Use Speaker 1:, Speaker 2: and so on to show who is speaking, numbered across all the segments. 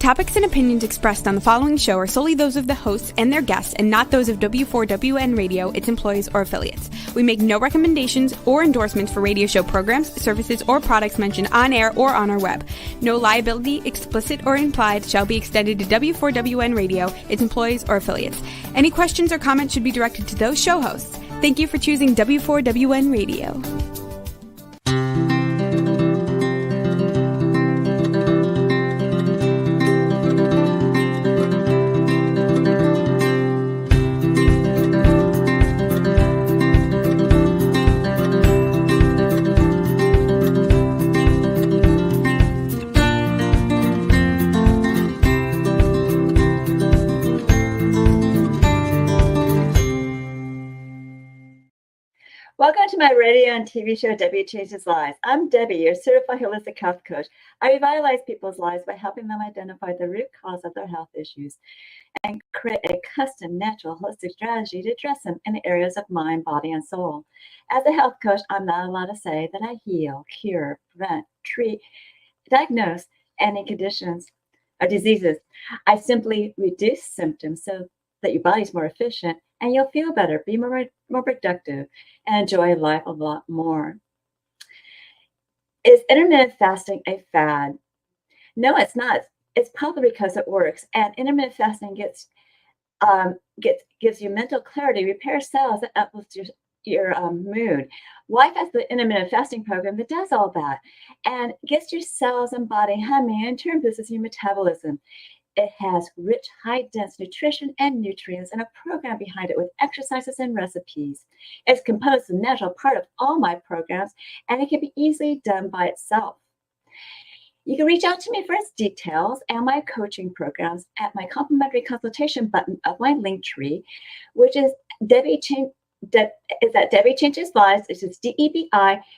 Speaker 1: topics and opinions expressed on the following show are solely those of the hosts and their guests and not those of W4WN Radio, its employees, or affiliates. We make no recommendations or endorsements for radio show programs, services, or products mentioned on air or on our web. No liability, explicit or implied, shall be extended to W4WN Radio, its employees, or affiliates. Any questions or comments should be directed to those show hosts. Thank you for choosing W4WN Radio.
Speaker 2: Welcome to my radio and TV show, Debi Changes Lives. I'm Debbie, your certified holistic health coach. I revitalize people's lives by helping them identify the root cause of their health issues and create a custom, natural, holistic strategy to address them in the areas of mind, body, and soul. As a health coach, I'm not allowed to say that I heal, cure, prevent, treat, diagnose any conditions or diseases. I simply reduce symptoms so that your body's more efficient and you'll feel better, be more productive, and enjoy life a lot more. Is intermittent fasting a fad? No, it's not. It's probably because it works. And intermittent fasting gives you mental clarity, repairs cells, and uplifts your mood. Life has the intermittent fasting program that does all that and gets your cells and body humming, and in turn boosts your metabolism. It has rich, high-dense nutrition and nutrients and a program behind it with exercises and recipes. It's composed of a natural part of all my programs, and it can be easily done by itself. You can reach out to me for its details and my coaching programs at my complimentary consultation button of my link tree, which is at Debi Changes Lives, which is DEBICHANGES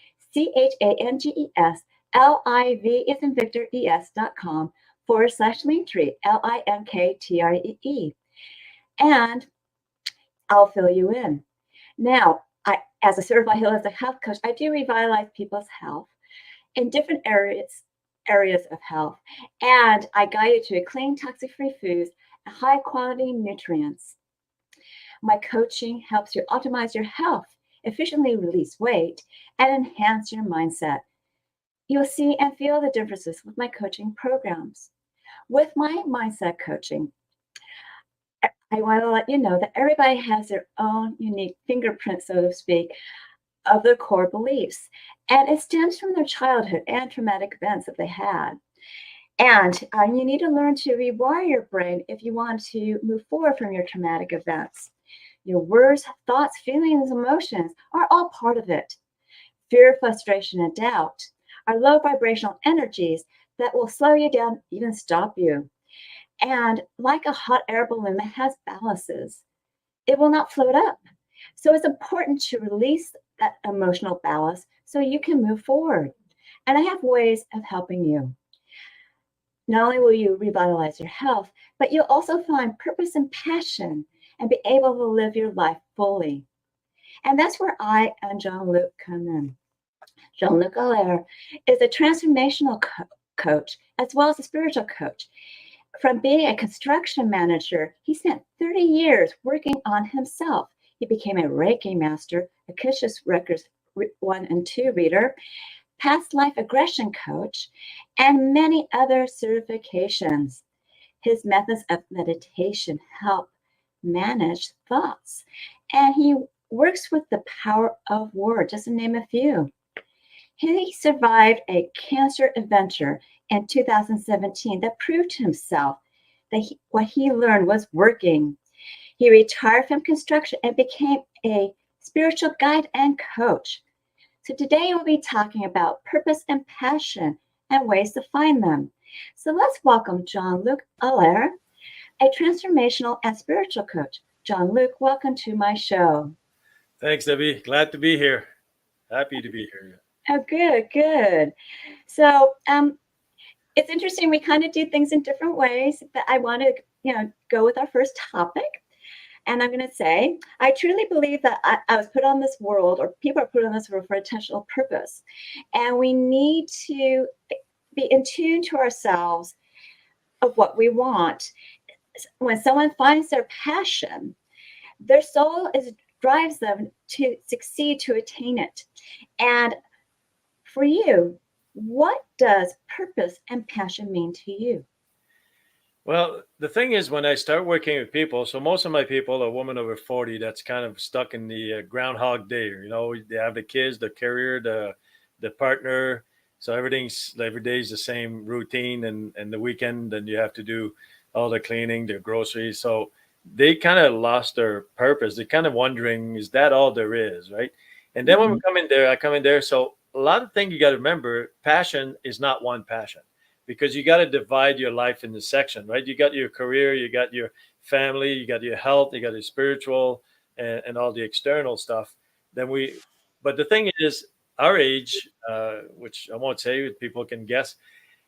Speaker 2: LIV is in Victor ES.com. /Linktree, LINKTREE. And I'll fill you in. Now, as a certified holistic health coach, I do revitalize people's health in different areas of health. And I guide you to clean, toxic-free foods and high-quality nutrients. My coaching helps you optimize your health, efficiently release weight, and enhance your mindset. You'll see and feel the differences with my coaching programs. With my mindset coaching, I want to let you know that everybody has their own unique fingerprint, so to speak, of their core beliefs. And it stems from their childhood and traumatic events that they had. And you need to learn to rewire your brain if you want to move forward from your traumatic events. Your words, thoughts, feelings, emotions are all part of it. Fear, frustration, and doubt are low vibrational energies that will slow you down, even stop you. And like a hot air balloon that has balances, it will not float up. So it's important to release that emotional ballast so you can move forward. And I have ways of helping you. Not only will you revitalize your health, but you'll also find purpose and passion and be able to live your life fully. And that's where I and Jean-Luc come in. Jean-Luc is a transformational coach as well as a spiritual coach. From being a construction manager, he spent 30 years working on himself. He became a Reiki master, a Akashic Records 1 and 2 reader, past life aggression coach, and many other certifications. His methods of meditation help manage thoughts, and he works with the power of words, just to name a few. He survived a cancer adventure in 2017 that proved to himself that what he learned was working. He retired from construction and became a spiritual guide and coach. So today we'll be talking about purpose and passion and ways to find them. So let's welcome Jean-Luc Allaire, a transformational and spiritual coach. Jean-Luc, welcome to my show.
Speaker 3: Thanks, Debbie. Glad to be here. Happy to be here.
Speaker 2: Oh, good. So it's interesting. We kind of do things in different ways, but I want to, go with our first topic. And I'm going to say, I truly believe that I was put on this world, or people are put on this world for intentional purpose. And we need to be in tune to ourselves of what we want. When someone finds their passion, their soul drives them to succeed, to attain it. And for you, what does purpose and passion mean to you?
Speaker 3: Well, the thing is, when I start working with people, so most of my people are women over 40 that's kind of stuck in the groundhog day. They have the kids, the career, the partner. So every day is the same routine, and the weekend, then you have to do all the cleaning, the groceries. So they kind of lost their purpose. They're kind of wondering, is that all there is, right? And then when we
Speaker 2: Mhm.
Speaker 3: come in there, I come in there. So a lot of things you got to remember, passion is not one passion because you got to divide your life into section, right? You got your career, you got your family, you got your health, you got your spiritual, and all the external stuff. Then but the thing is, our age, which I won't say, people can guess.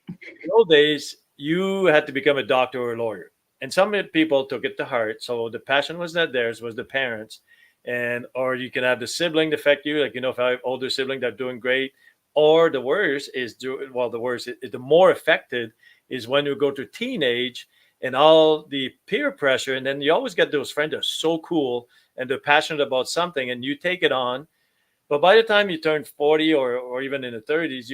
Speaker 3: In old days, you had to become a doctor or a lawyer, and some people took it to heart. So the passion was not theirs; was the parents, and or you can have the sibling affect you. Like if I have older sibling that are doing great, or the worst is the worst, the more affected is when you go to teenage and all the peer pressure, and then you always get those friends that are so cool and they're passionate about something, and you take it on. But by the time you turn 40 or even in the 30s,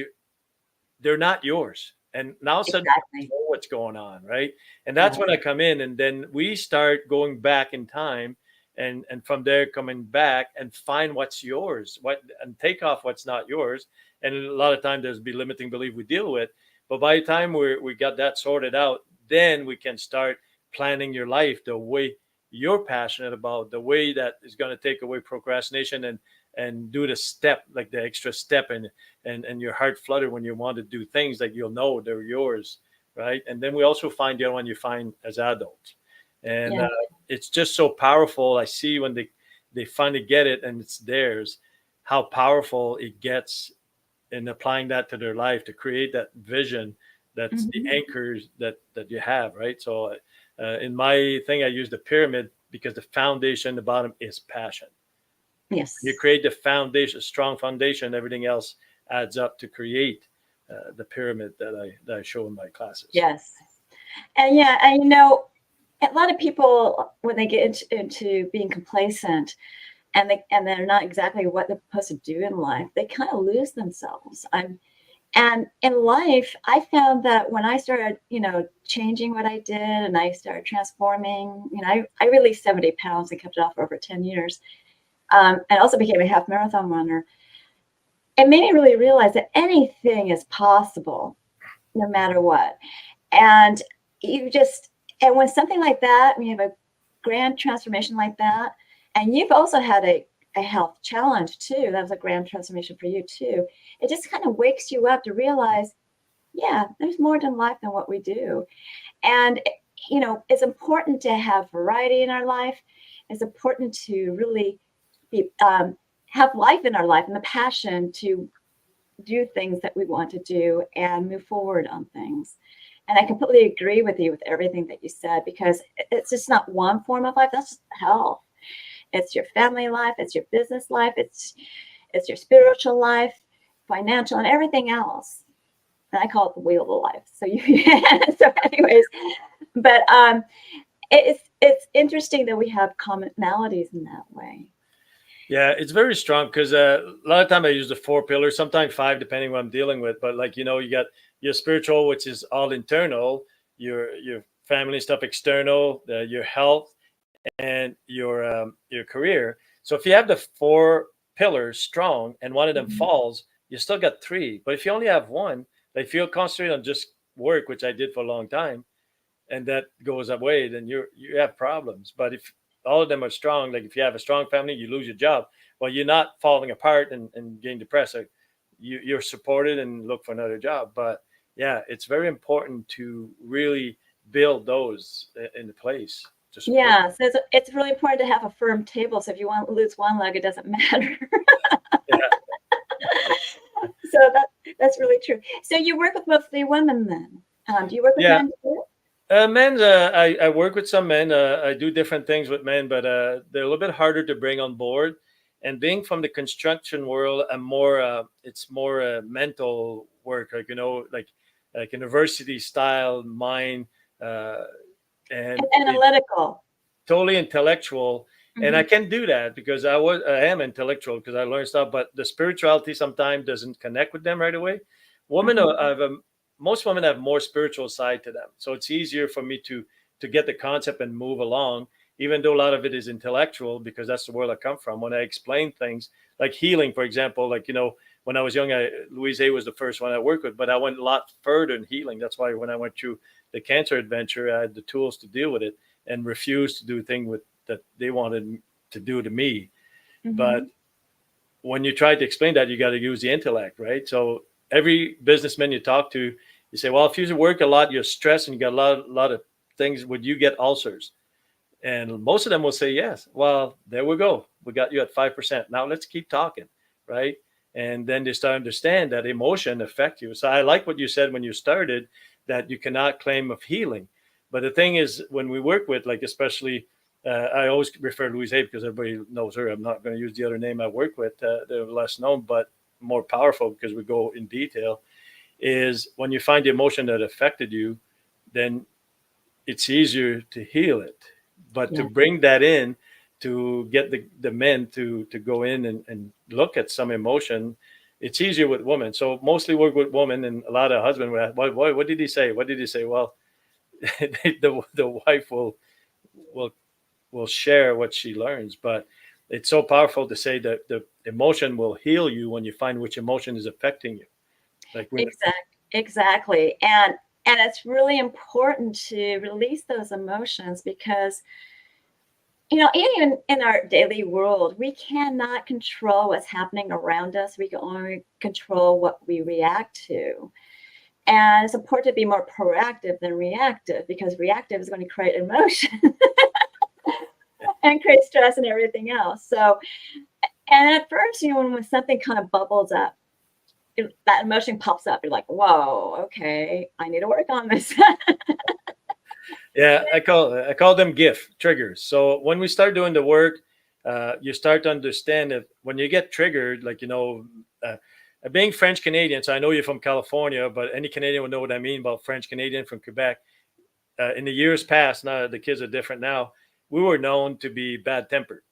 Speaker 3: they're not yours. And now suddenly
Speaker 2: Exactly.
Speaker 3: you know what's going on, right? And that's
Speaker 2: Yes.
Speaker 3: when I come in, and then we start going back in time, and from there coming back and find what's yours, and take off what's not yours. And a lot of time there's be limiting belief we deal with. But by the time we got that sorted out, then we can start planning your life the way you're passionate about, the way that is going to take away procrastination and do the step, like the extra step, and your heart flutter when you want to do things that you'll know they're yours, right? And then we also find the other one you find as adults, and
Speaker 2: Yeah.
Speaker 3: it's just so powerful. I see when they finally get it and it's theirs, how powerful it gets in applying that to their life to create that vision. That's the
Speaker 2: Mhm.
Speaker 3: anchors that you have, right? So in my thing, I use the pyramid because the foundation, the bottom is passion. You
Speaker 2: Yes.
Speaker 3: create the foundation, strong foundation, everything else adds up to create the pyramid that I show in my classes.
Speaker 2: Yes. And yeah, and a lot of people when they get into being complacent and they're not exactly what they're supposed to do in life, they kind of lose themselves. And in life, I found that when I started, changing what I did and I started transforming, I released 70 pounds and kept it off for over 10 years. And also became a half marathon runner. It made me really realize that anything is possible no matter what. And you just, and when something like that, when you have a grand transformation like that, and you've also had a health challenge too, that was a grand transformation for you too. It just kind of wakes you up to realize, yeah, there's more to life than what we do. And, it's important to have variety in our life. It's important to really have life in our life and the passion to do things that we want to do and move forward on things. And I completely agree with you with everything that you said, because it's just not one form of life. That's just health. It's your family life. It's your business life. It's your spiritual life, financial, and everything else. And I call it the wheel of life. So so anyways, but it's interesting that we have commonalities in that way.
Speaker 3: Yeah, it's very strong because a lot of time I use the four pillars, sometimes five, depending what I'm dealing with. But like you got your spiritual, which is all internal, your family stuff external, your health, and your career. So if you have the four pillars strong and one of them
Speaker 2: Mhm.
Speaker 3: falls, you still got three. But if you only have one, like if you're concentrating on just work, which I did for a long time, and that goes away, then you have problems. But if all of them are strong, like if you have a strong family, you lose your job. Well, you're not falling apart and getting depressed. Like you're supported and look for another job. But yeah, it's very important to really build those into place to support.
Speaker 2: Yeah, so it's really important to have a firm table. So if you want to lose one leg, it doesn't matter.
Speaker 3: Yeah,
Speaker 2: So that's really true. So you work with mostly women then? Do you work with
Speaker 3: yeah.
Speaker 2: men too?
Speaker 3: Men, I work with some men. I do different things with men, but they're a little bit harder to bring on board. And being from the construction world, it's more mental work, like like university style mind, and
Speaker 2: analytical.
Speaker 3: Totally intellectual. And I
Speaker 2: Mm-hmm.
Speaker 3: can do that because I am intellectual because I learned stuff, but the spirituality sometimes doesn't connect with them right away. Women
Speaker 2: Mm-hmm.
Speaker 3: most women have more spiritual side to them, so it's easier for me to get the concept and move along, even though a lot of it is intellectual because that's the world I come from. When I explain things like healing, for example, like when I was young, Louise A was the first one I worked with, but I went a lot further in healing. That's why when I went through the cancer adventure, I had the tools to deal with it and refused to do things with that they wanted to do to me.
Speaker 2: Mm-hmm.
Speaker 3: But when you try to explain that, you got to use the intellect, right? So every businessman you talk to, you say, well, if you work a lot, you're stressed and you got a lot of things. Would you get ulcers? And most of them will say yes. Well, there we go. We got you at 5%. Now let's keep talking, right? And then they start to understand that emotion affect you. So I like what you said when you started, that you cannot claim of healing. But the thing is, when we work with, like, especially, I always refer to Louise Hay because everybody knows her. I'm not going to use the other name I work with. They're less known, but more powerful because we go in detail. Is when you find the emotion that affected you, then it's easier to heal it. But to bring that in, to get the men to go in and look at some emotion, it's easier with women. So mostly work with women, and a lot of husbands will ask, what did he say? What did he say? Well, the wife will will share what she learns, but it's so powerful to say that the emotion will heal you when you find which emotion is affecting you. Like when
Speaker 2: Exactly. And it's really important to release those emotions because, even in our daily world, we cannot control what's happening around us. We can only control what we react to. And it's important to be more proactive than reactive because reactive is going to create emotion and create stress and everything else. So, and at first, when something kind of bubbles up, that emotion pops up. You're like, whoa, okay, I need to work on this.
Speaker 3: Yeah, I call them gift triggers. So when we start doing the work, you start to understand that when you get triggered, like being French Canadian. So I know you're from California, but any Canadian would know what I mean about French Canadian from Quebec. In the years past, now the kids are different now. We were known to be bad tempered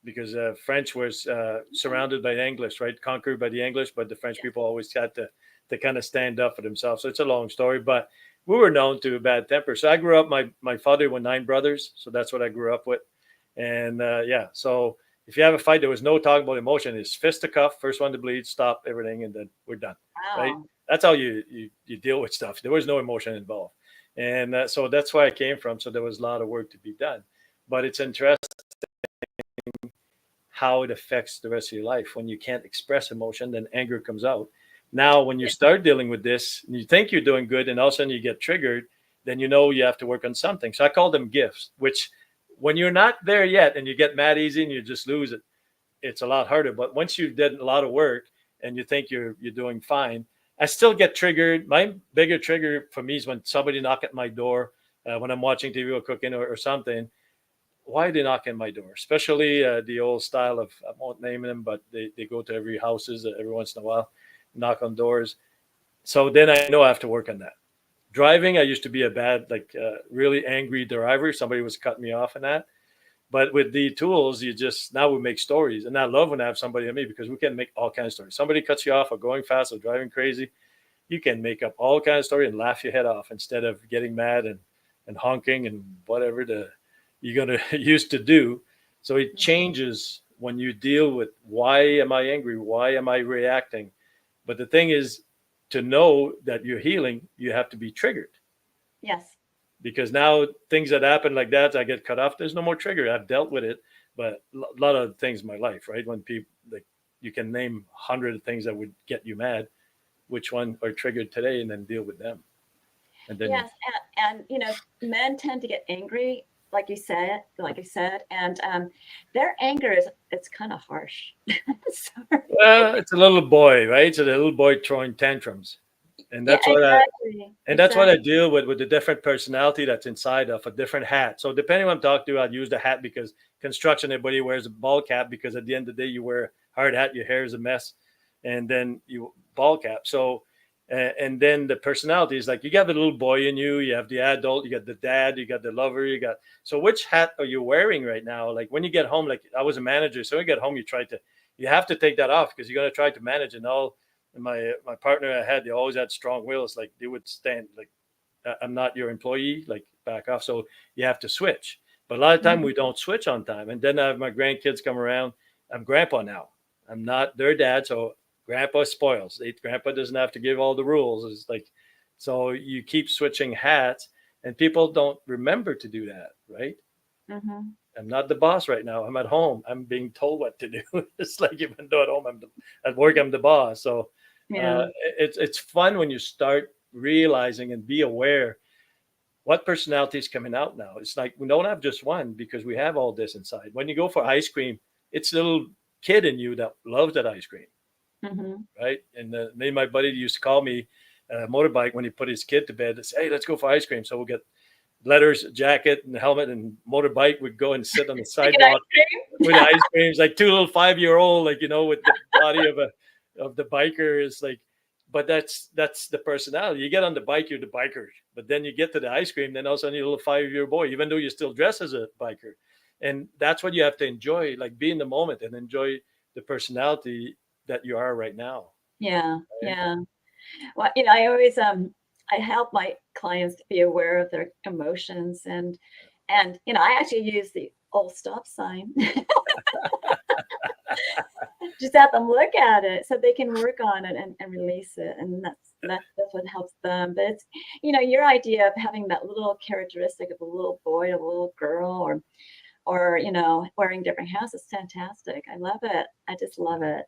Speaker 3: because French was surrounded by the English, right? Conquered by the English, but the French people always had to kind of stand up for themselves. So it's a long story, but we were known to a bad temper. So I grew up, my father with 9 brothers. So that's what I grew up with. And yeah, so if you have a fight, there was no talk about emotion. It's fist to cuff, first one to bleed, stop everything, and then we're done, right?
Speaker 2: Wow.
Speaker 3: That's how you deal with stuff. There was no emotion involved. And so that's where I came from. So there was a lot of work to be done. But it's interesting how it affects the rest of your life. When you can't express emotion, then anger comes out. Now, when you start dealing with this, and you think you're doing good, and all of a sudden you get triggered, then you have to work on something. So I call them gifts, which when you're not there yet and you get mad easy and you just lose it, it's a lot harder. But once you've done a lot of work and you think you're doing fine, I still get triggered. My bigger trigger for me is when somebody knock at my door when I'm watching TV or cooking or something. Why are they knock on my door? Especially the old style of, I won't name them, but they go to every houses every once in a while, knock on doors. So then I know I have to work on that. Driving, I used to be a bad, really angry driver. Somebody was cutting me off in that. But with the tools, now we make stories. And I love when I have somebody on me because we can make all kinds of stories. Somebody cuts you off or going fast or driving crazy. You can make up all kinds of story and laugh your head off instead of getting mad and honking and whatever you're going to used to do. So it changes when you deal with, why am I angry? Why am I reacting? But the thing is, to know that you're healing, you have to be triggered.
Speaker 2: Yes.
Speaker 3: Because now things that happen like that, I get cut off. There's no more trigger. I've dealt with it, but a lot of things in my life, right? When people, like, you can name 100 of things that would get you mad, which one are triggered today, and then deal with them. And then
Speaker 2: yes, and men tend to get angry, like you said, and their anger it's kind of harsh. Sorry.
Speaker 3: well, it's a little boy, right? So the little boy throwing tantrums, and
Speaker 2: Yeah,
Speaker 3: that's what
Speaker 2: exactly.
Speaker 3: that's what I deal with the different personality that's inside of a different hat. So depending on what I'm talking to, I'd use the hat because construction, everybody wears a ball cap because at the end of the day, you wear a hard hat, your hair is a mess, and then you ball cap. So And then the personality is like, you got the little boy in you, you have the adult, you got the dad, you got the lover, you got, so which hat are you wearing right now? Like when you get home, like I was a manager, so when you get home, you have to take that off, because you're going to try to manage. And all my partner I had, they always had strong wills. Like they would stand like, I'm not your employee, like back off. So you have to switch. But a lot of time we don't switch on time. And then I have my grandkids come around. I'm grandpa now. I'm not their dad. So grandpa spoils. Grandpa doesn't have to give all the rules. It's like, so you keep switching hats, and people don't remember to do that, right? I'm not the boss right now. I'm at home. I'm being told what to do. It's like, even though at home, at work, I'm the boss. So it's fun when you start realizing and be aware what personality is coming out now. It's like we don't have just one, because we have all this inside. When you go for ice cream, it's a little kid in you that loves that ice cream, right? And me and my buddy used to call me motorbike when he put his kid to bed and say, hey, let's go for ice cream. So we'll get letters, jacket, and helmet, and motorbike would go and sit on the sidewalk with ice creams, like two little 5-year-old, like, with the body of the biker. Is like, but that's the personality. You get on the bike, you're the biker, but then you get to the ice cream, then all of a sudden you're a little 5-year boy, even though you're still dressed as a biker. And that's what you have to enjoy, like be in the moment and enjoy the personality that you are right now.
Speaker 2: Yeah. Right? Yeah. Well, I always I help my clients to be aware of their emotions, and I actually use the old stop sign. Just have them look at it so they can work on it and release it, and that's what helps them. But it's your idea of having that little characteristic of a little boy, a little girl, or wearing different hats is fantastic. I love it. I just love it.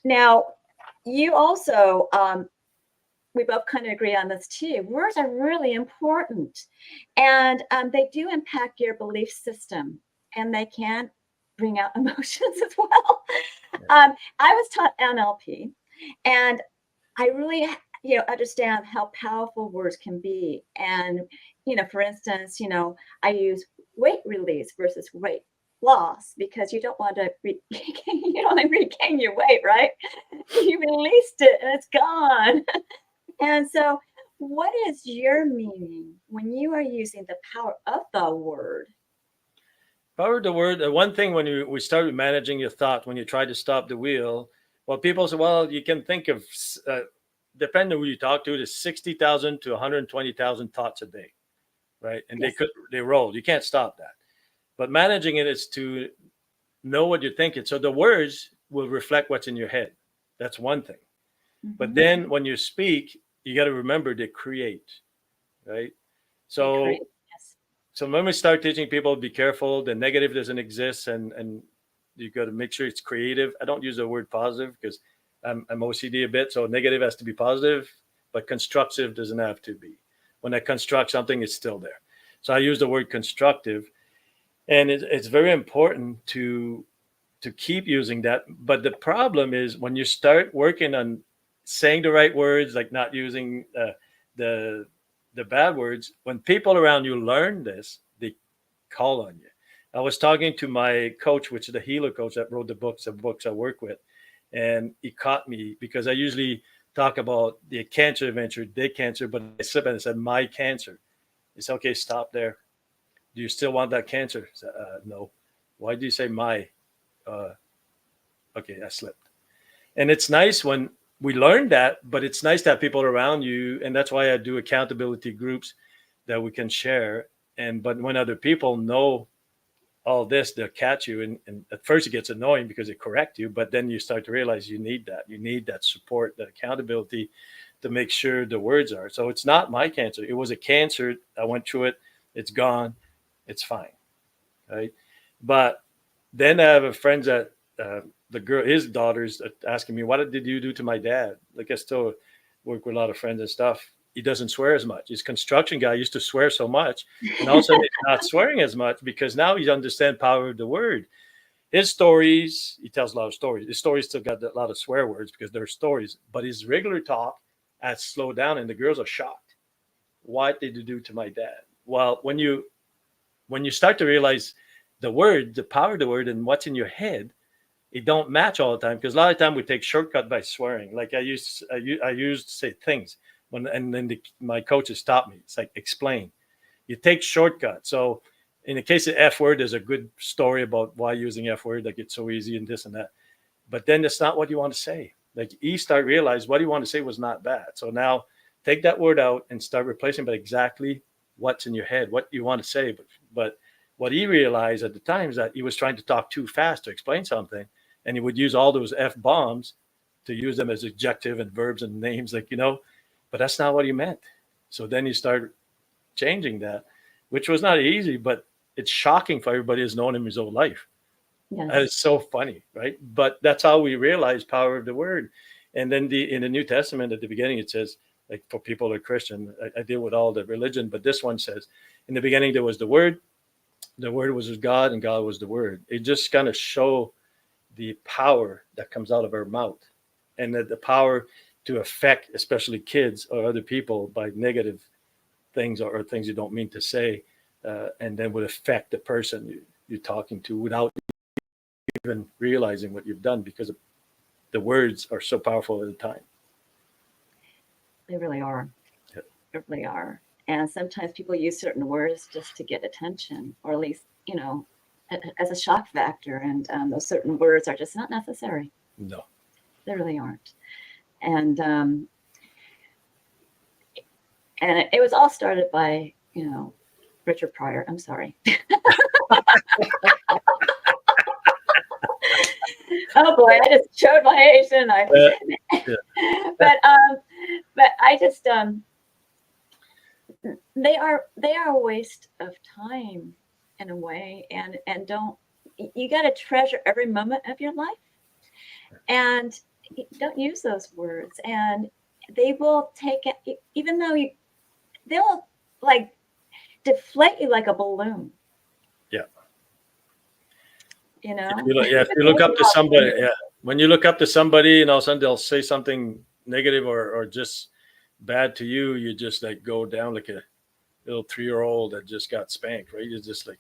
Speaker 2: Now, you also we both kind of agree on this too. Words are really important, and they do impact your belief system, and they can bring out emotions as well. I was taught NLP, and I really, understand how powerful words can be. And, for instance, I use weight release versus weight loss, because you don't want to regain your weight, right? You released it and it's gone. And so what is your meaning when you are using the power of the word?
Speaker 3: Power of the word. One thing when we started managing your thought, when you try to stop the wheel, well, people say, well, you can think of, depending on who you talk to, there's 60,000 to 120,000 thoughts a day, right? And yes, they roll. You can't stop that. But managing it is to know what you're thinking. So the words will reflect what's in your head. That's one thing. But then when you speak, you got to remember to create, right? So So when we start teaching people, be careful, the negative doesn't exist, and you got to make sure it's creative. I don't use the word positive because I'm OCD a bit, so negative has to be positive, but constructive doesn't have to be. When I construct something, it's still there. So I use the word constructive, and it's very important to keep using that. But the problem is when you start working on saying the right words, like not using the bad words, when people around you learn this, they call on you. I was talking to my coach, which is the healer coach that wrote the books I work with. And he caught me because I usually talk about the cancer adventure, their cancer, but I slipped and I said, my cancer. He said, okay, stop there. Do you still want that cancer? I said, no. Why do you say my? Okay, I slipped. And it's nice when we learn that, but it's nice to have people around you. And that's why I do accountability groups that we can share. But when other people know all this, they'll catch you. And at first it gets annoying because they correct you, but then you start to realize you need that. You need that support, that accountability to make sure the words are. So it's not my cancer. It was a cancer. I went through it. It's gone. It's fine. Right. But then I have a friend that, the girl, his daughter's asking me, what did you do to my dad? Like I still work with a lot of friends and stuff. He doesn't swear as much. His construction guy used to swear so much, and also he's not swearing as much because now he understands power of the word. His stories, he tells a lot of stories. His stories still got a lot of swear words because they're stories, but his regular talk has slowed down, and the girls are shocked. What did you do to my dad? Well, when you start to realize the word, the power of the word, and what's in your head, it don't match all the time, because a lot of time we take shortcut by swearing. Like I used to say things and then my coaches stopped me. It's like, explain. You take shortcuts. So in the case of F word, there's a good story about why using F word, like it's so easy and this and that. But then it's not what you want to say. Like E start realize what you want to say was not bad. So now take that word out and start replacing by exactly what's in your head, what you want to say. But what he realized at the time is that he was trying to talk too fast to explain something, and he would use all those F bombs to use them as adjective and verbs and names, like, but that's not what he meant. So then he started changing that, which was not easy, but it's shocking for everybody who's known him his whole life.
Speaker 2: Yes.
Speaker 3: And it's so funny, right? But that's how we realize power of the word. And then in the New Testament at the beginning, it says, like, for people who are Christian, I deal with all the religion, but this one says, in the beginning there was the word was with God, and God was the word. It just kind of show the power that comes out of our mouth, and the power to affect, especially kids or other people, by negative things or things you don't mean to say, and then would affect the person you're talking to without even realizing what you've done, because the words are so powerful at the time.
Speaker 2: They really are.
Speaker 3: Yeah.
Speaker 2: They really are. And sometimes people use certain words just to get attention, or at least, as a shock factor. And those certain words are just not necessary.
Speaker 3: No.
Speaker 2: They really aren't. And it was all started by, Richard Pryor. I'm sorry. Oh boy, I just showed my age, didn't I?
Speaker 3: Yeah.
Speaker 2: But I just they are a waste of time in a way, and you got to treasure every moment of your life, and don't use those words, and they will take it, even though they'll like deflate you like a balloon.
Speaker 3: Yeah.
Speaker 2: If
Speaker 3: you look up to somebody, when you look up to somebody and all of a sudden they'll say something negative or just bad to you, you just like go down like a little 3-year-old that just got spanked, right? You're just like,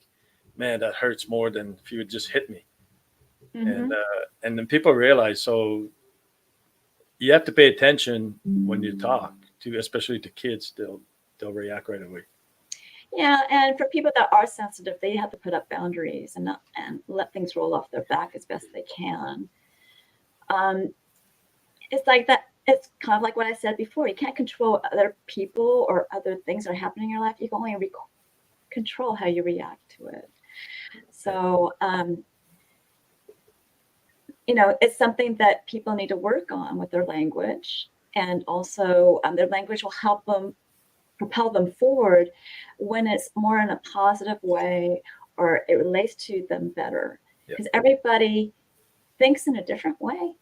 Speaker 3: man, that hurts more than if you would just hit me. Mm-hmm. And then people realize, so you have to pay attention when you talk to, especially to kids. They'll react right away.
Speaker 2: Yeah, and for people that are sensitive, they have to put up boundaries and let things roll off their back as best they can. It's like that. It's kind of like what I said before. You can't control other people or other things that are happening in your life. You can only control how you react to it. So, it's something that people need to work on with their language, and also their language will help them propel them forward when it's more in a positive way, or it relates to them better, because everybody thinks in a different way.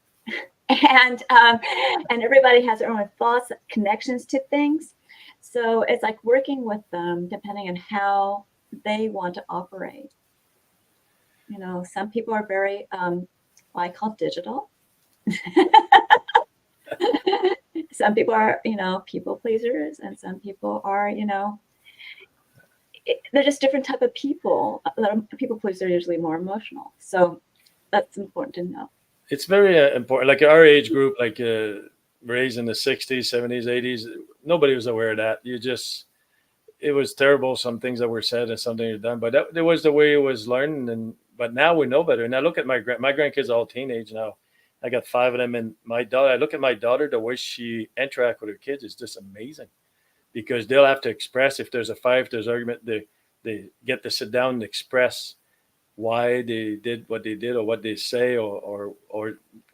Speaker 2: And everybody has their own thoughts, connections to things. So it's like working with them depending on how they want to operate. Some people are very, what I call digital. Some people are, people pleasers, and some people are, they're just different type of people. People pleasers are usually more emotional. So that's important to know.
Speaker 3: It's very important. Like our age group, like raised in the 60s, 70s, 80s, nobody was aware of that. It was terrible, some things that were said and something that were done, but that was the way it was learned. But now we know better. And I look at my grandkids are all teenage now. I got 5 of them, and my daughter, I look at my daughter, the way she interacts with her kids is just amazing, because they'll have to express, if there's a fight, if there's argument, they get to sit down and express why they did what they did, or what they say, or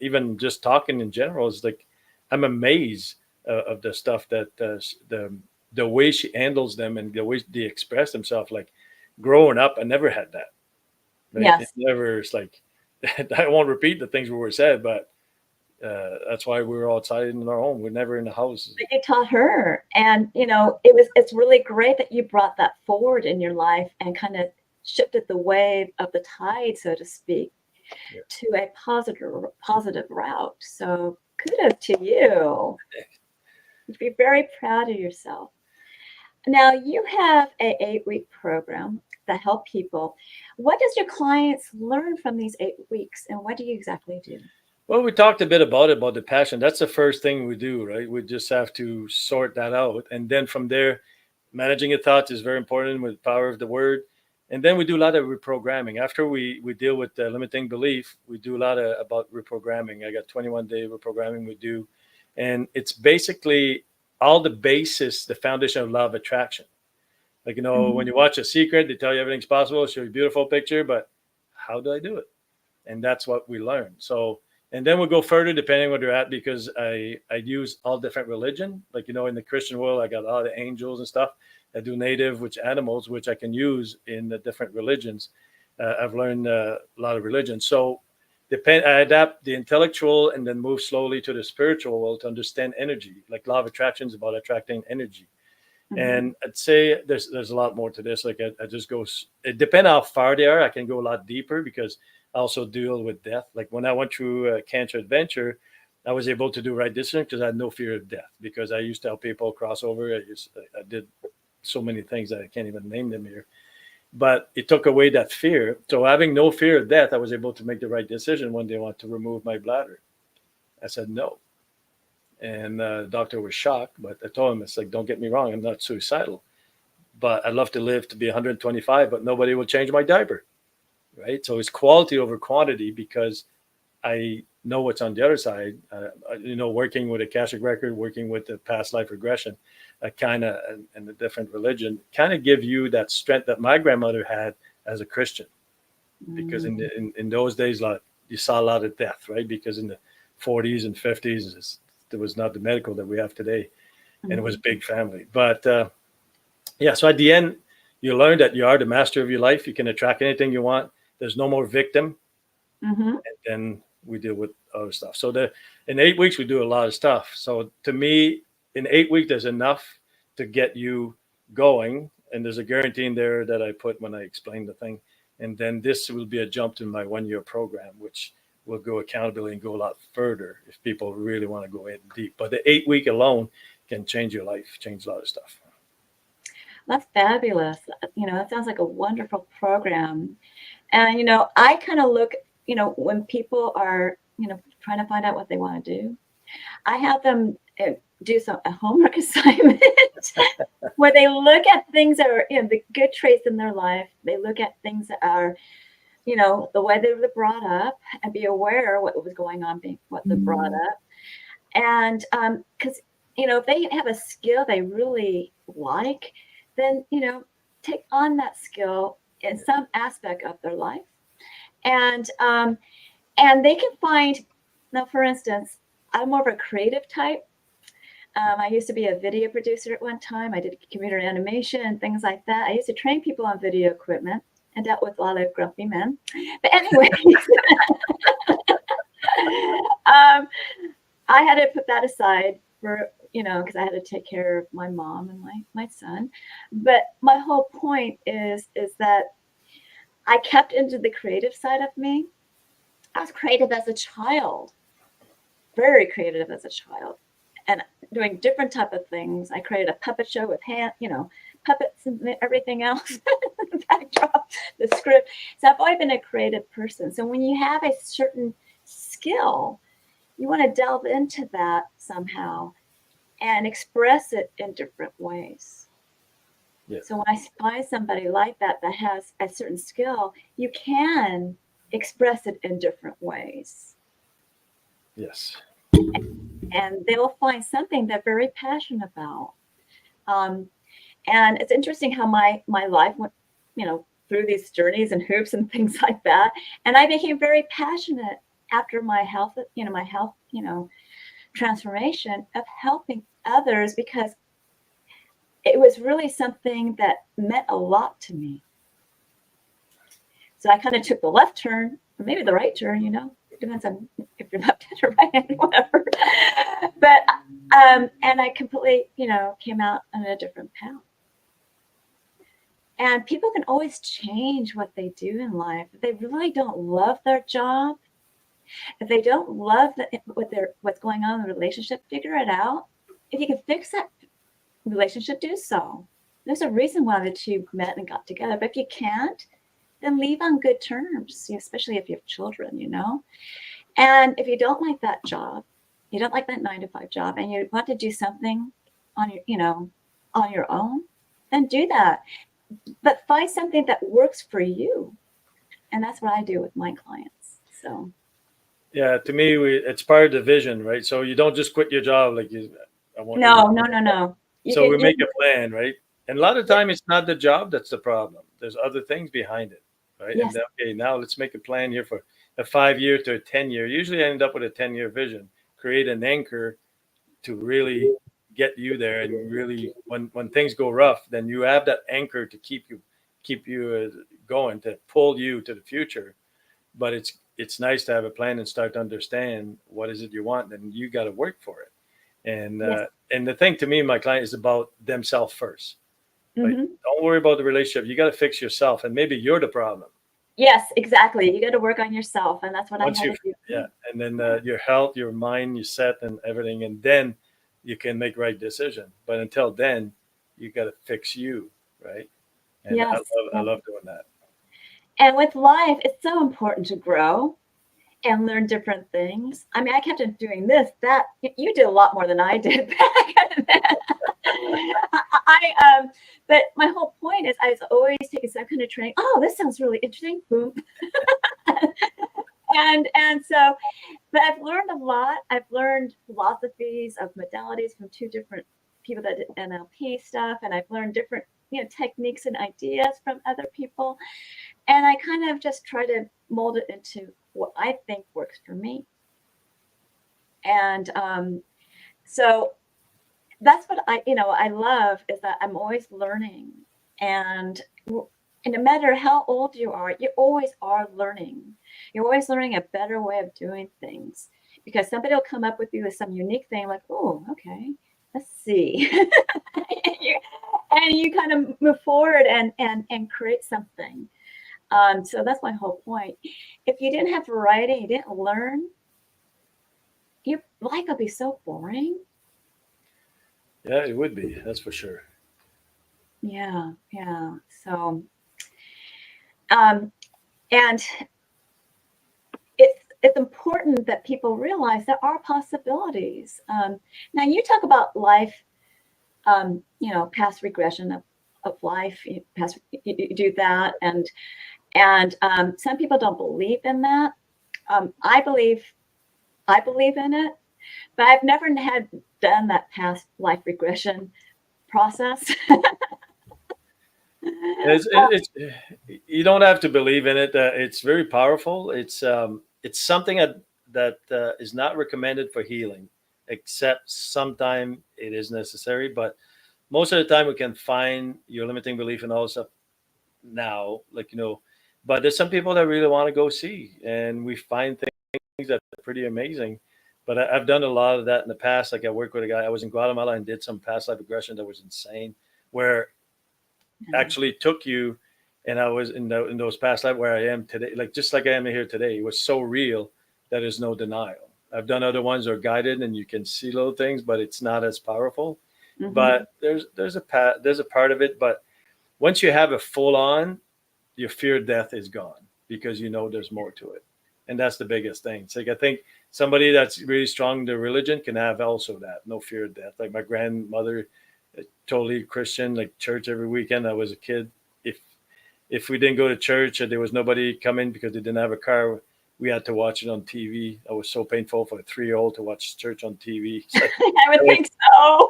Speaker 3: even just talking in general. Is like, I'm amazed of the stuff that the way she handles them and the way they express themselves. Like growing up, I never had that. Right?
Speaker 2: Yes.
Speaker 3: It's like, I won't repeat the things we were said, but that's why we were outside in our home. We're never in the house.
Speaker 2: But you taught her, and it's really great that you brought that forward in your life and kind of shifted the wave of the tide, so to speak, to a positive route. So kudos to you. You should be very proud of yourself. Now you have a 8-week program that help people. What does your clients learn from these 8 weeks, and what do you exactly do?
Speaker 3: Well, we talked a bit about the passion. That's the first thing we do, right? We just have to sort that out. And then from there, managing your thoughts is very important with the power of the word. And then we do a lot of reprogramming. After we deal with the limiting belief, we do a lot about reprogramming. I got 21-day reprogramming we do. And it's basically all the basis, the foundation of law of attraction. Like, when you watch A Secret, they tell you everything's possible, show you a beautiful picture, but how do I do it? And that's what we learn. So, and then we'll go further depending where they're at, because I use all different religion. Like, in the Christian world, I got a lot of angels and stuff. I do native, which animals, which I can use in the different religions. I've learned a lot of religions. So I adapt the intellectual and then move slowly to the spiritual world to understand energy. Like law of attraction is about attracting energy. And I'd say there's a lot more to this. Like I just go, it depends how far they are. I can go a lot deeper because I also deal with death. Like when I went through a cancer adventure, I was able to do right decision because I had no fear of death, because I used to help people cross over. I did so many things that I can't even name them here, but it took away that fear. So having no fear of death, I was able to make the right decision when they wanted to remove my bladder. I said no. And the doctor was shocked, but I told him, it's like, don't get me wrong, I'm not suicidal, but I'd love to live to be 125, but nobody will change my diaper, right? So it's quality over quantity, because I know what's on the other side. Working with a Akashic record, working with the past life regression, kind of, and a different religion, kind of give you that strength that my grandmother had as a Christian, because in those days, you saw a lot of death, right? Because in the 40s and 50s, there was not the medical that we have today, and it was a big family. But so at the end, you learn that you are the master of your life. You can attract anything you want. There's no more victim. And then we deal with other stuff. So in 8 weeks, we do a lot of stuff. So to me, in 8 weeks, there's enough to get you going. And there's a guarantee in there that I put when I explain the thing. And then this will be a jump to my 1-year program, which will go accountability and go a lot further if people really want to go in deep. But the 8-week alone can change your life, change a lot of stuff.
Speaker 2: That's fabulous. That sounds like a wonderful program. And, I kind of look, when people are, trying to find out what they want to do, I have them do a homework assignment where they look at things that are, the good traits in their life. They look at things that are, the way they were brought up, and be aware what was going on, what they brought up. And because, if they have a skill they really like, then, take on that skill in some aspect of their life. And they can find, now, for instance, I'm more of a creative type. I used to be a video producer at one time. I did computer animation and things like that. I used to train people on video equipment and dealt with a lot of grumpy men. But anyway, I had to put that aside for, because I had to take care of my mom and my son. But my whole point is that I kept into the creative side of me. I was creative as a child, very creative as a child, and doing different type of things. I created a puppet show with puppets and everything else, the backdrop, the script. So I've always been a creative person. So when you have a certain skill, you want to delve into that somehow and express it in different ways.
Speaker 3: Yeah.
Speaker 2: So when I find somebody like that has a certain skill, you can express it in different ways.
Speaker 3: Yes.
Speaker 2: And they will find something they're very passionate about. And it's interesting how my life went, through these journeys and hoops and things like that. And I became very passionate after my health, transformation, of helping others, because it was really something that meant a lot to me. So I kind of took the left turn, or maybe the right turn, depends on if you're left-handed or right-handed, whatever. But, and I completely, came out on a different path. And people can always change what they do in life. If they really don't love their job, if they don't love what's going on in the relationship, figure it out. If you can fix that relationship, do so. There's a reason why the two met and got together. But if you can't, then leave on good terms, especially if you have children, And if you don't like that job, you don't like that 9-to-5 job, and you want to do something on your own, then do that. But find something that works for you. And that's what I do with my clients. So
Speaker 3: Yeah, to me, it's part of the vision, right? So you don't just quit your job like I want.
Speaker 2: No.
Speaker 3: So we make a plan, right? And a lot of time, it's not the job that's the problem. There's other things behind it, right?
Speaker 2: Yes.
Speaker 3: And okay, now let's make a plan here for a 5-year to a 10-year. Usually, I end up with a 10-year vision. Create an anchor to really get you there, and really, when things go rough, then you have that anchor to keep you going, to pull you to the future. But it's nice to have a plan and start to understand what is it you want, and you got to work for it. And
Speaker 2: Yes.
Speaker 3: And the thing to me, my client, is about themselves first. Right?
Speaker 2: Mm-hmm.
Speaker 3: Don't worry about the relationship. You got to fix yourself, and maybe you're the problem.
Speaker 2: Yes, exactly. You got to work on yourself, and that's what I help you.
Speaker 3: Yeah, and then your health, your mind, your set, and everything, and then you can make right decision. But until then, you got to fix you, right? And
Speaker 2: Yes.
Speaker 3: I love doing that.
Speaker 2: And with life, it's so important to grow and learn different things. I mean, I kept on doing this, that. You did a lot more than I did back then. But my whole point is I was always taking some kind of training. Oh, this sounds really interesting. Boom. and so, but I've learned a lot. I've learned philosophies of modalities from 2 different people that did NLP stuff, and I've learned different techniques and ideas from other people. And I kind of just try to mold it into what I think works for me. And so that's what I love, is that I'm always learning. And no matter how old you are, you always are learning. You're always learning a better way of doing things, because somebody will come up with you with some unique thing like, oh, okay, let's see. and you kind of move forward and create something. So that's my whole point. If you didn't have variety, you didn't learn, your life would be so boring.
Speaker 3: Yeah, it would be. That's for sure.
Speaker 2: Yeah. So, and it's important that people realize there are possibilities. Now, you talk about life, past regression of life. You do that, and some people don't believe in that. I believe in it, but I've never done that past life regression process.
Speaker 3: It's you don't have to believe in it. It's very powerful. It's something that is not recommended for healing, except sometime it is necessary. But most of the time, we can find your limiting belief and all this stuff now, But there's some people that really want to go see, and we find things that are pretty amazing. But I've done a lot of that in the past. Like, I worked with a guy. I was in Guatemala and did some past life regression that was insane, where actually took you, and I was in those past life where I am today, just like I am here today. It was so real that there's no denial. I've done other ones that are guided, and you can see little things, but it's not as powerful. Mm-hmm. But there's a part of it. But once you have a full on, your fear of death is gone, because there's more to it. And that's the biggest thing. It's like, I think somebody that's really strong in their religion can have also that, no fear of death. Like my grandmother, totally Christian, like church every weekend. I was a kid. If we didn't go to church, or there was nobody coming because they didn't have a car, we had to watch it on TV. It was so painful for a 3-year-old to watch church on TV. So
Speaker 2: I would think so.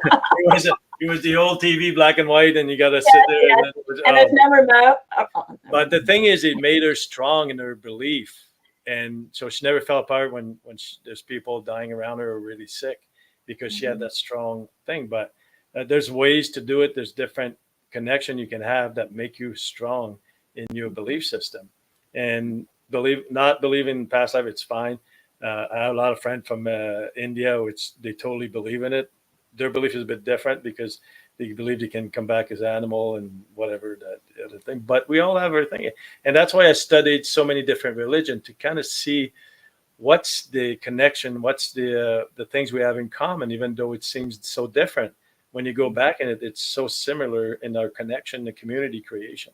Speaker 3: It was the old TV, black and white, and you got to sit there.
Speaker 2: Yes. And there's no remote.
Speaker 3: But the thing is, it made her strong in her belief. And so she never fell apart when there's people dying around her or really sick, because she had that strong thing. But there's ways to do it. There's different connection you can have that make you strong in your belief system. And not believing in past life, it's fine. I have a lot of friends from India, which they totally believe in it. Their belief is a bit different, because they believe they can come back as animal and whatever, that other thing. But we all have our thing. And that's why I studied so many different religions, to kind of see what's the connection, what's the things we have in common, even though it seems so different. when you go back in it, it's so similar in our connection, the community creation.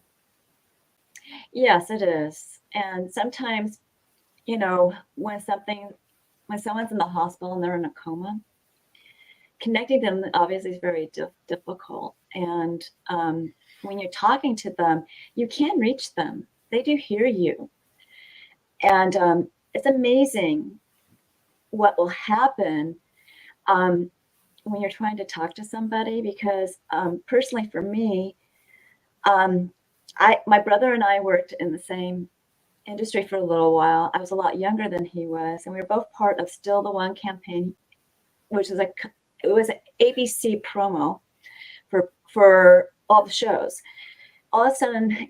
Speaker 2: Yes, it is. And sometimes, when someone's in the hospital and they're in a coma, connecting them obviously is very difficult. And when you're talking to them, you can reach them. They do hear you. And it's amazing what will happen when you're trying to talk to somebody, because personally for me, my brother and I worked in the same industry for a little while. I was a lot younger than he was, and we were both part of Still the One campaign, which is it was an ABC promo for all the shows. All of a sudden,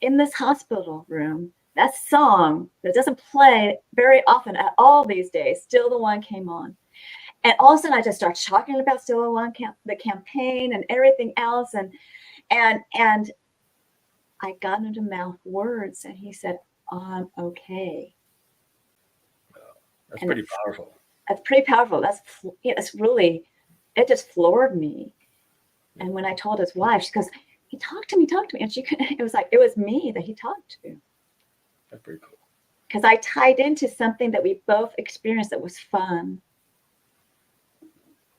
Speaker 2: in this hospital room, that song that doesn't play very often at all these days, Still the One, came on. And all of a sudden I just started talking about Still the One, the campaign and everything else. And I got him to mouth words, and he said, "I'm okay."
Speaker 3: That's pretty powerful.
Speaker 2: That's pretty powerful. It's really, it just floored me. And when I told his wife, she goes, he talked to me. And it was me that he talked to.
Speaker 3: That's pretty cool.
Speaker 2: Because I tied into something that we both experienced that was fun.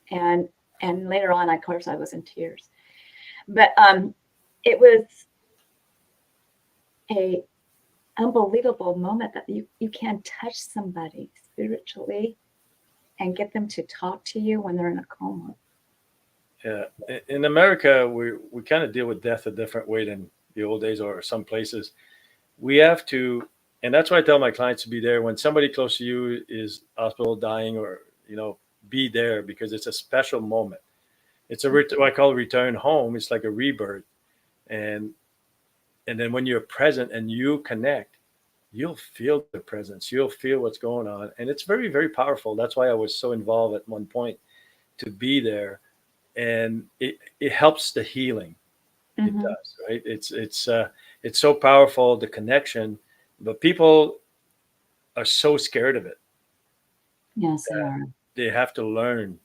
Speaker 2: And later on, of course, I was in tears. But it was a unbelievable moment that you can touch somebody spiritually and get them to talk to you when they're in a coma.
Speaker 3: Yeah, in America, we kind of deal with death a different way than the old days, or some places. We have to, and that's why I tell my clients to be there when somebody close to you is hospital dying, or be there, because it's a special moment. It's what I call a return home. It's like a rebirth, and then when you're present and you connect, you'll feel the presence. You'll feel what's going on, and it's very, very powerful. That's why I was so involved at one point, to be there. And it helps the healing.
Speaker 2: Mm-hmm.
Speaker 3: It does, right? It's so powerful, the connection, but people are so scared of it.
Speaker 2: Yes, they are.
Speaker 3: They have to learn,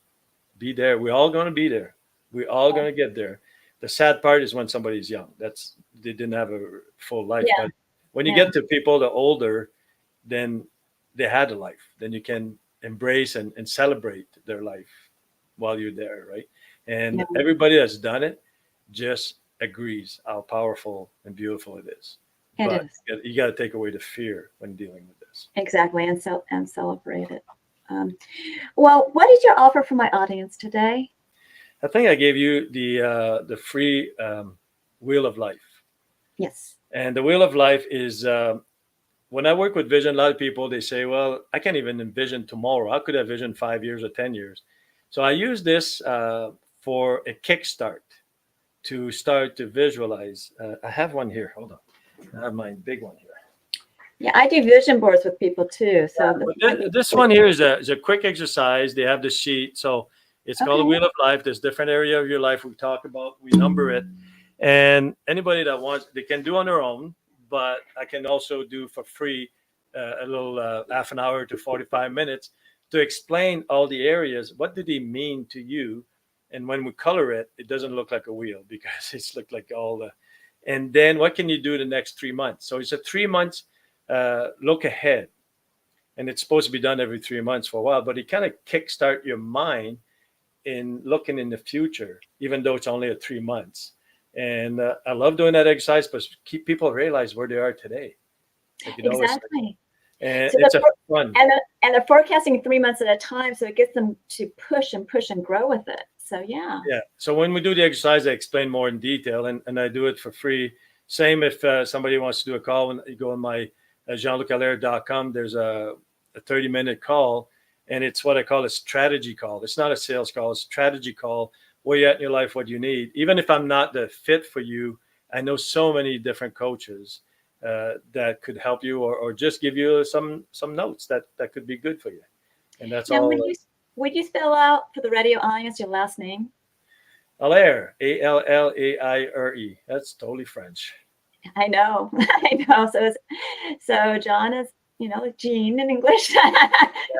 Speaker 3: be there. We're all going to be there. We're all going to get there. The sad part is when somebody's young. They didn't have a full life.
Speaker 2: Yeah.
Speaker 3: But when you get to people that are older, then they had a life. Then you can embrace and celebrate their life while you're there, right? And everybody that's done it just agrees how powerful and beautiful it is. But you got to take away the fear when dealing with this.
Speaker 2: Exactly, and celebrate it. Well, what is your offer for my audience today?
Speaker 3: I think I gave you the free Wheel of Life.
Speaker 2: Yes.
Speaker 3: And the Wheel of Life is when I work with vision, a lot of people, they say, well, I can't even envision tomorrow. How could I vision 5 years or 10 years? So I use this for a kickstart to start to visualize. I have one here. Hold on. I have my big one here.
Speaker 2: Yeah, I do vision boards with people too. So
Speaker 3: this one here is a quick exercise. They have the sheet. So it's called the Wheel of Life. There's different area of your life we talk about. We number it. And anybody that wants, they can do on their own, but I can also do for free a little half an hour to 45 minutes to explain all the areas. What do they mean to you? And when we color it, it doesn't look like a wheel, because it's looked like all the. And then what can you do the next 3 months? So it's a 3 months look ahead, and it's supposed to be done every 3 months for a while. But it kind of kickstart your mind in looking in the future, even though it's only 3 months. And I love doing that exercise, but keep people realize where they are today.
Speaker 2: Exactly.
Speaker 3: And
Speaker 2: so
Speaker 3: it's fun.
Speaker 2: And they're forecasting 3 months at a time, so it gets them to push and grow with it. So yeah.
Speaker 3: So when we do the exercise, I explain more in detail, and I do it for free. Same if somebody wants to do a call, when you go on my jeanlucalaire.com, there's a 30-minute call, and it's what I call a strategy call. It's not a sales call, it's a strategy call. Where you're at in your life, what you need. Even if I'm not the fit for you, I know so many different coaches that could help you, or just give you some notes that could be good for you. And that's all.
Speaker 2: Would you spell out for the radio audience your last name?
Speaker 3: Allaire, Allaire. That's totally French.
Speaker 2: I know. So John is, Jean in English.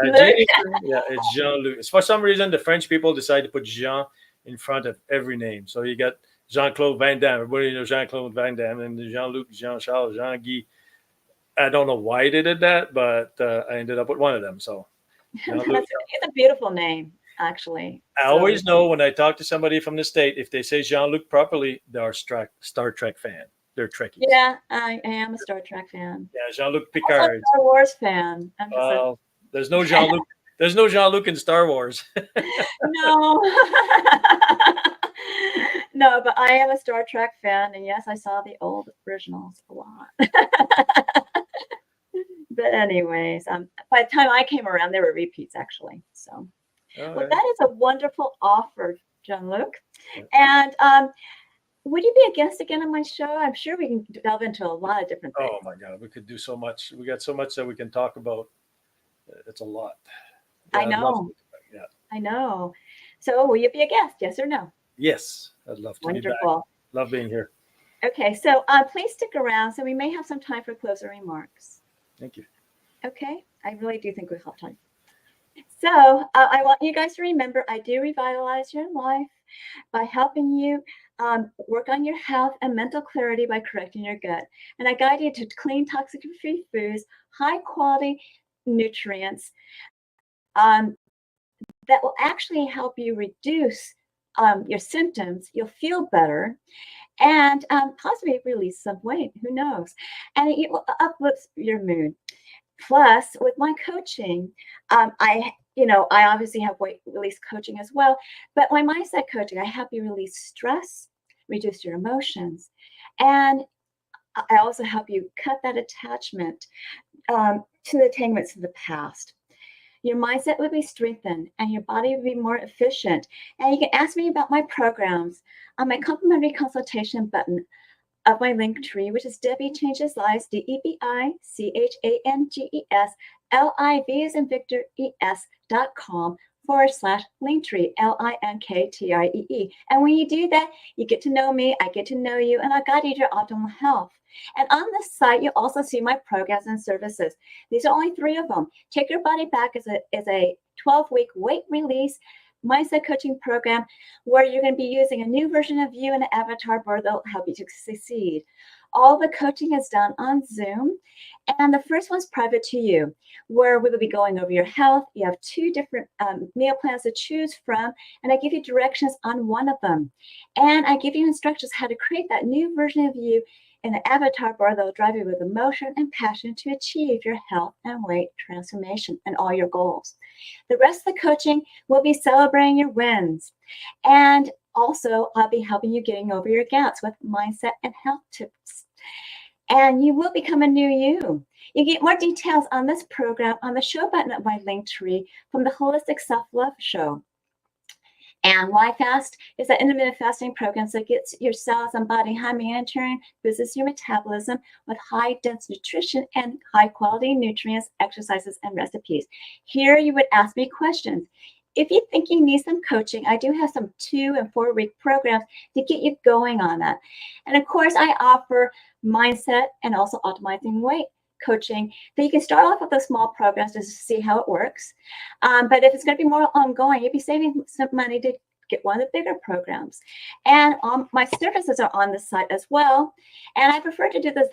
Speaker 3: It's Jean-Luc. For some reason, the French people decided to put Jean in front of every name. So you got Jean-Claude Van Damme. Everybody knows Jean-Claude Van Damme, and Jean-Luc, Jean-Charles, Jean-Guy. I don't know why they did that, but I ended up with one of them. So Jean-Luc.
Speaker 2: It's a beautiful name, actually.
Speaker 3: I always know when I talk to somebody from the state, if they say Jean-Luc properly, they're a Star Trek fan. They're Trekkies.
Speaker 2: Yeah, I am a Star Trek fan.
Speaker 3: Yeah, Jean-Luc
Speaker 2: I'm a
Speaker 3: Picard.
Speaker 2: Star Wars fan.
Speaker 3: Well, there's no Jean-Luc. There's no Jean-Luc in Star Wars.
Speaker 2: No. No, but I am a Star Trek fan, and yes, I saw the old originals a lot. But anyways, by the time I came around, there were repeats, actually. So, well, that is a wonderful offer, Jean-Luc. And would you be a guest again on my show? I'm sure we can delve into a lot of different things.
Speaker 3: Oh my God, we could do so much. We got so much that we can talk about. It's a lot.
Speaker 2: Yeah, I know.
Speaker 3: Yeah.
Speaker 2: I know. So will you be a guest? Yes or no?
Speaker 3: Yes, I'd love to be back. Love being here.
Speaker 2: Okay, so please stick around. So we may have some time for closing remarks.
Speaker 3: Thank you.
Speaker 2: Okay, I really do think we'll have time. So I want you guys to remember, I do revitalize your life by helping you work on your health and mental clarity by correcting your gut. And I guide you to clean, toxic-free foods, high-quality nutrients that will actually help you reduce your symptoms. You'll feel better and possibly release some weight. Who knows? And it will uplift your mood. Plus, with my coaching, I obviously have weight release coaching as well, but my mindset coaching, I help you release stress, reduce your emotions, and I also help you cut that attachment to the entanglements of the past. Your mindset would be strengthened and your body would be more efficient. And you can ask me about my programs on my complimentary consultation button of my link tree, which is Debi Changes Lives, DebiChangesLives, as in Victor, ES.com/linktree, LINKTREE. And when you do that, you get to know me, I get to know you, and I guide you to optimal health. And on this site, you'll also see my programs and services. These are only 3 of them. Take Your Body Back is a 12-week weight release mindset coaching program where you're going to be using a new version of you and an avatar board that will help you to succeed. All the coaching is done on Zoom, and the first one's private to you, where we will be going over your health. You have 2 different meal plans to choose from, and I give you directions on one of them. And I give you instructions how to create that new version of you in an avatar board that will drive you with emotion and passion to achieve your health and weight transformation and all your goals. The rest of the coaching will be celebrating your wins. And also, I'll be helping you getting over your gaps with mindset and health tips. And you will become a new you. You get more details on this program on the show button of my link tree from the Holistic Self-Love Show. And Why Fast is an intermittent fasting program that gets your cells and body humming and turn, boosts your metabolism with high-dense nutrition and high-quality nutrients, exercises, and recipes. Here you would ask me questions. If you think you need some coaching, I do have some 2- and 4-week programs to get you going on that. And of course, I offer mindset and also optimizing weight coaching that you can start off with those small programs just to see how it works. But if it's going to be more ongoing, you'll be saving some money to get one of the bigger programs. And my services are on the site as well. And I prefer to do the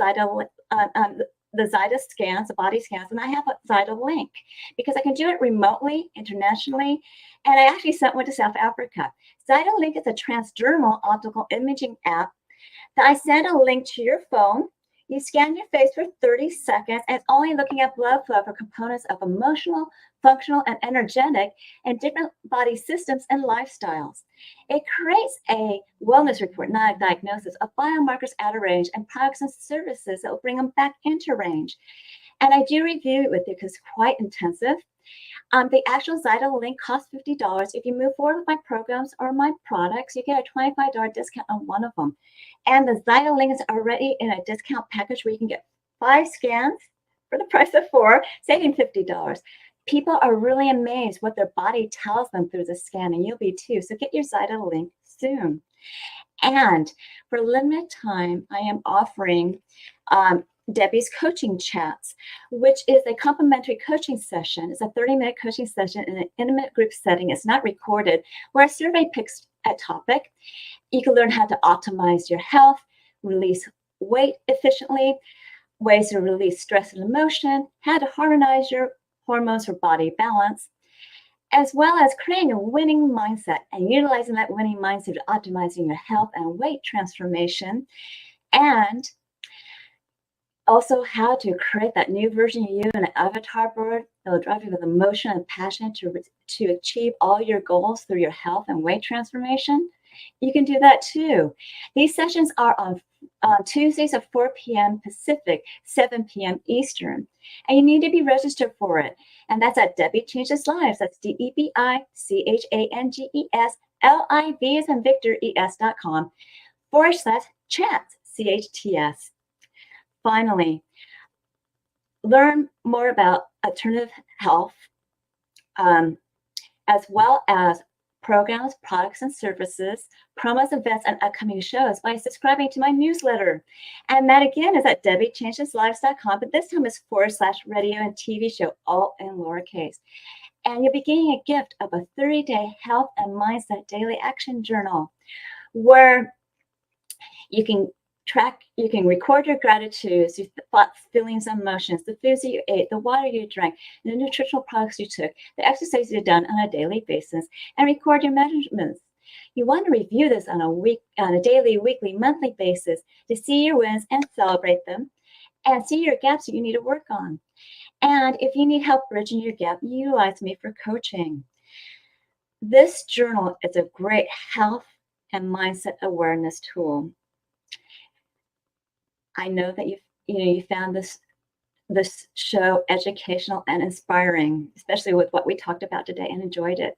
Speaker 2: Zida scans, the body scans, and I have a Zida link because I can do it remotely, internationally, and I actually sent one to South Africa. Zida link is a transdermal optical imaging app that I send a link to your phone. You scan your face for 30 seconds, and it's only looking at blood flow for components of emotional, functional, and energetic, and different body systems and lifestyles. It creates a wellness report, not a diagnosis, of biomarkers out of range and products and services that will bring them back into range. And I do review it with you because it's quite intensive. The actual Zida link costs $50. If you move forward with my programs or my products, you get a $25 discount on one of them. And the Zida link is already in a discount package where you can get 5 scans for the price of 4, saving $50. People are really amazed what their body tells them through the scan, and you'll be too. So get your Zida link soon. And for a limited time, I am offering Debi's coaching chats, which is a complimentary coaching session. It's a 30-minute coaching session in an intimate group setting. It's not recorded, where I survey picks a topic. You can learn how to optimize your health, release weight efficiently, ways to release stress and emotion, how to harmonize your hormones for body balance, as well as creating a winning mindset and utilizing that winning mindset to optimizing your health and weight transformation, and also how to create that new version of you in an avatar board that will drive you with emotion and passion to achieve all your goals through your health and weight transformation. You can do that too. These sessions are on Tuesdays at 4 p.m. Pacific, 7 p.m. Eastern. And you need to be registered for it. And that's at Debi Changes Lives. That's DebiChangesLives, as in Victor, ES.com/chats, CHTS. Finally, learn more about alternative health, as well as programs, products, and services, promos, events, and upcoming shows by subscribing to my newsletter. And that again is at DebiChangesLives.com, but this time it's /radio and TV show, all in lowercase. And you'll be getting a gift of a 30-day health and mindset daily action journal where you can record your gratitudes, your thoughts, feelings, emotions, the foods that you ate, the water you drank, the nutritional products you took, the exercise you've done on a daily basis, and record your measurements. You want to review this on a daily, weekly, monthly basis to see your wins and celebrate them, and see your gaps that you need to work on. And if you need help bridging your gap, utilize me for coaching. This journal is a great health and mindset awareness tool. I know that you found this show educational and inspiring, especially with what we talked about today, and enjoyed it.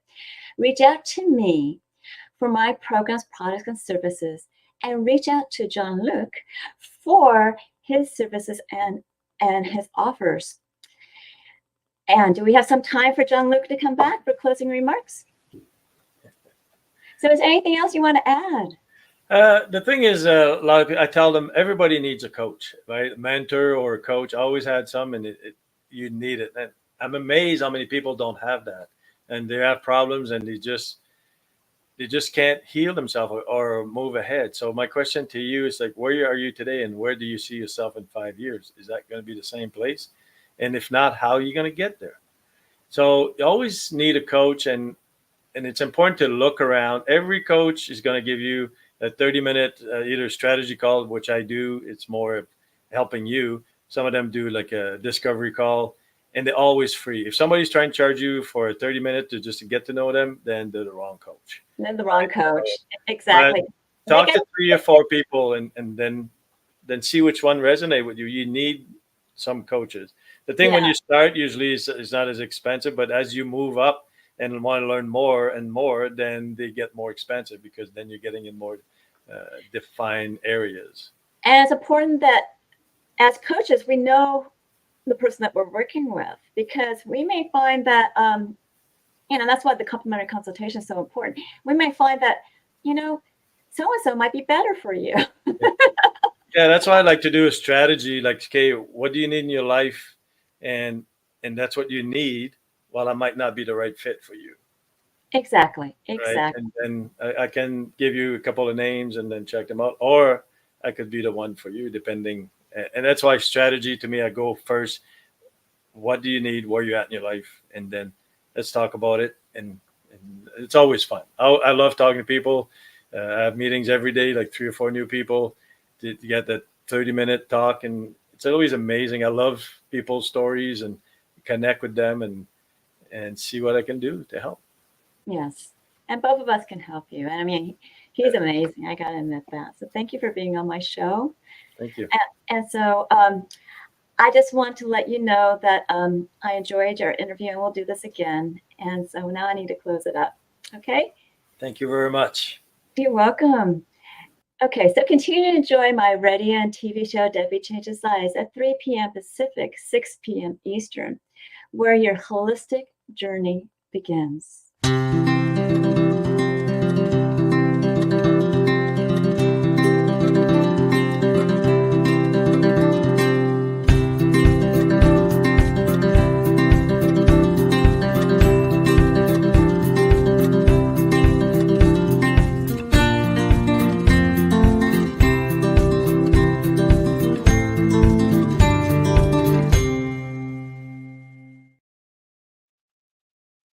Speaker 2: Reach out to me for my programs, products, and services, and reach out to Jean-Luc for his services and his offers. And do we have some time for Jean-Luc to come back for closing remarks? So is there anything else you want to add?
Speaker 3: The thing is, a lot of people, I tell them everybody needs a coach, right? A mentor or a coach. I always had some, and you need it. And I'm amazed how many people don't have that, and they have problems, and they just can't heal themselves or move ahead. So my question to you is like, where are you today, and where do you see yourself in 5 years? Is that going to be the same place? And if not, how are you going to get there? So you always need a coach, and it's important to look around. Every coach is going to give you a 30-minute either strategy call, which I do. It's more helping you. Some of them do like a discovery call, and they're always free. If somebody's trying to charge you for a 30-minute just to get to know them, then they're the wrong coach.
Speaker 2: They're the wrong coach. Exactly.
Speaker 3: Talk to 3 or 4 people, and then see which one resonate with you. You need some coaches. The thing when you start usually is not as expensive, but as you move up and want to learn more and more, then they get more expensive, because then you're getting in more defined areas.
Speaker 2: And it's important that as coaches, we know the person that we're working with, because we may find that, that's why the complimentary consultation is so important. We may find that, so-and-so might be better for you.
Speaker 3: Yeah, that's why I like to do a strategy. Like, okay, what do you need in your life? And that's what you need. Well, I might not be the right fit for you.
Speaker 2: Exactly.
Speaker 3: Right? And then I can give you a couple of names and then check them out, or I could be the one for you, depending. And that's why strategy to me, I go first. What do you need? Where you at in your life? And then let's talk about it. And it's always fun. I love talking to people. I have meetings every day, like 3 or 4 new people to get that 30-minute talk. And it's always amazing. I love people's stories and connect with them and see what I can do to help.
Speaker 2: Yes. And both of us can help you. And I mean, he's amazing. I got to admit that. So thank you for being on my show.
Speaker 3: Thank you.
Speaker 2: And so I just want to let you know that I enjoyed your interview, and we'll do this again. And so now I need to close it up. Okay?
Speaker 3: Thank you very much.
Speaker 2: You're welcome. Okay, so continue to enjoy my radio and TV show, Debi Changes Lives, at 3 p.m. Pacific, 6 p.m. Eastern, where your holistic journey begins.